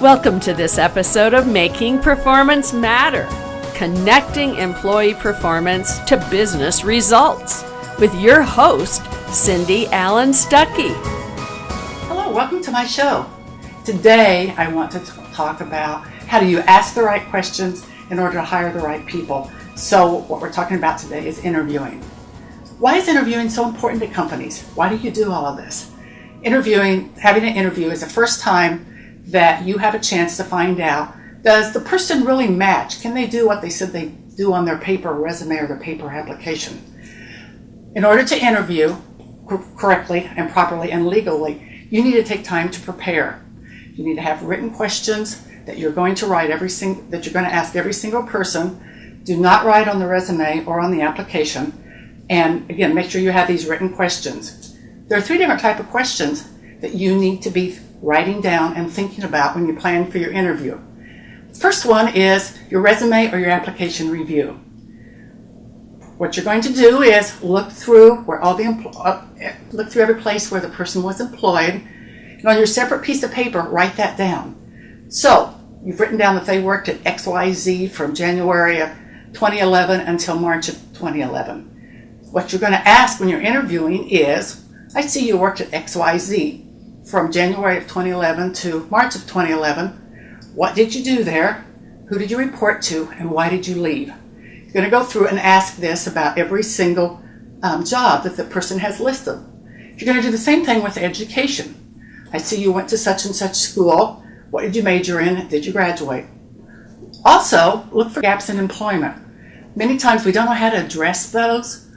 Welcome to this episode of Making Performance Matter, connecting employee performance to business results, with your host, Cindy Allen Stuckey. Hello, welcome to my show. Today, I want to talk about how do you ask the right questions in order to hire the right people. So what we're talking about today is interviewing. Why is interviewing so important to companies? Why do you do all of this? Having an interview is the first time that you have a chance to find out, does the person really match? Can they do what they said they do on their paper resume or their paper application? In order to interview correctly and properly and legally, you need to take time to prepare. You need to have written questions that you're going to write that you're going to ask every single person. Do not write on the resume or on the application. And again, make sure you have these written questions. There are 3 different types of questions that you need to be writing down and thinking about when you plan for your interview. First one is your resume or your application review. What you're going to do is look through every place where the person was employed, and on your separate piece of paper, write that down. So you've written down that they worked at XYZ from January of 2011 until March of 2011. What you're going to ask when you're interviewing is, I see you worked at XYZ from January of 2011 to March of 2011. What did you do there? Who did you report to? And why did you leave? You're going to go through and ask this about every single job that the person has listed. You're going to do the same thing with education. I see you went to such and such school. What did you major in? Did you graduate? Also, look for gaps in employment. Many times we don't know how to address those.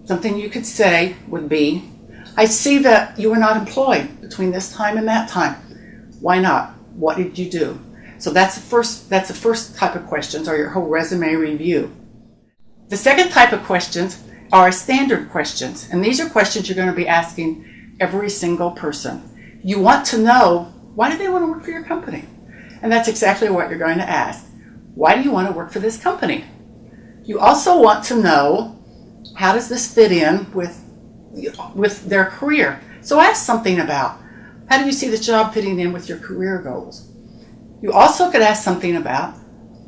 Something you could say would be, I see that you were not employed between this time and that time. Why not? What did you do? So that's the first type of questions, or your whole resume review. The second type of questions are standard questions, and these are questions you're going to be asking every single person. You want to know, why do they want to work for your company? And that's exactly what you're going to ask. Why do you want to work for this company? You also want to know, how does this fit in with their career? So ask something about, how do you see the job fitting in with your career goals? You also could ask something about,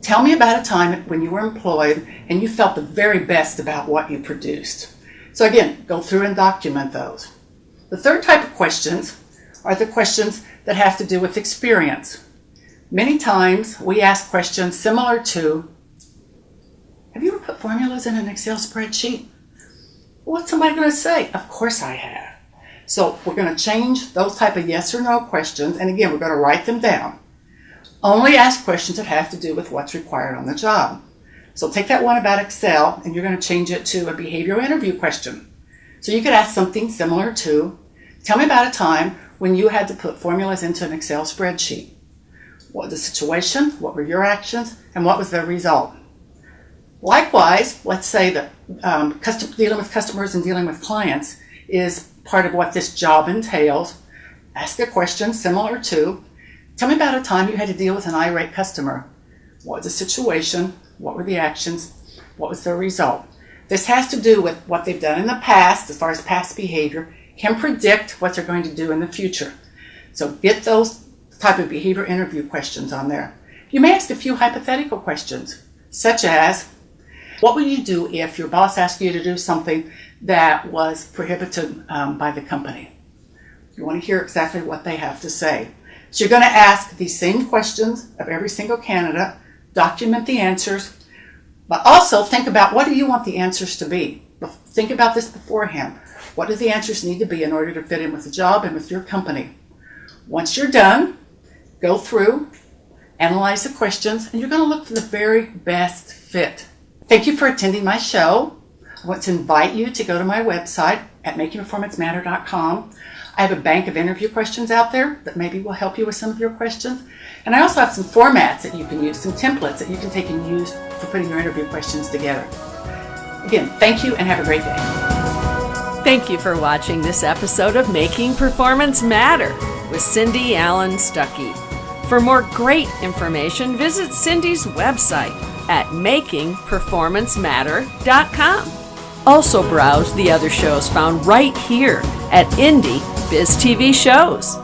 tell me about a time when you were employed and you felt the very best about what you produced. So again, go through and document those. The third type of questions are the questions that have to do with experience. Many times we ask questions similar to, have you ever put formulas in an Excel spreadsheet? What's somebody going to say? Of course I have. So we're going to change those type of yes or no questions, and again, we're going to write them down. Only ask questions that have to do with what's required on the job. So take that one about Excel, and you're going to change it to a behavioral interview question. So you could ask something similar to, tell me about a time when you had to put formulas into an Excel spreadsheet. What was the situation? What were your actions? And what was the result? Likewise, let's say that dealing with customers and dealing with clients is part of what this job entails. Ask a question similar to, tell me about a time you had to deal with an irate customer. What was the situation? What were the actions? What was the result? This has to do with what they've done in the past, as far as past behavior, can predict what they're going to do in the future. So get those type of behavior interview questions on there. You may ask a few hypothetical questions, such as, what would you do if your boss asked you to do something that was prohibited by the company? You want to hear exactly what they have to say. So you're going to ask these same questions of every single candidate, document the answers, but also think about, what do you want the answers to be? Think about this beforehand. What do the answers need to be in order to fit in with the job and with your company? Once you're done, go through, analyze the questions, and you're going to look for the very best fit. Thank you for attending my show. I want to invite you to go to my website at makingperformancematter.com. I have a bank of interview questions out there that maybe will help you with some of your questions. And I also have some formats that you can use, some templates that you can take and use for putting your interview questions together. Again, thank you and have a great day. Thank you for watching this episode of Making Performance Matter with Cindy Allen Stuckey. For more great information, visit Cindy's website at makingperformancematter.com. Also browse the other shows found right here at Indie Biz TV Shows.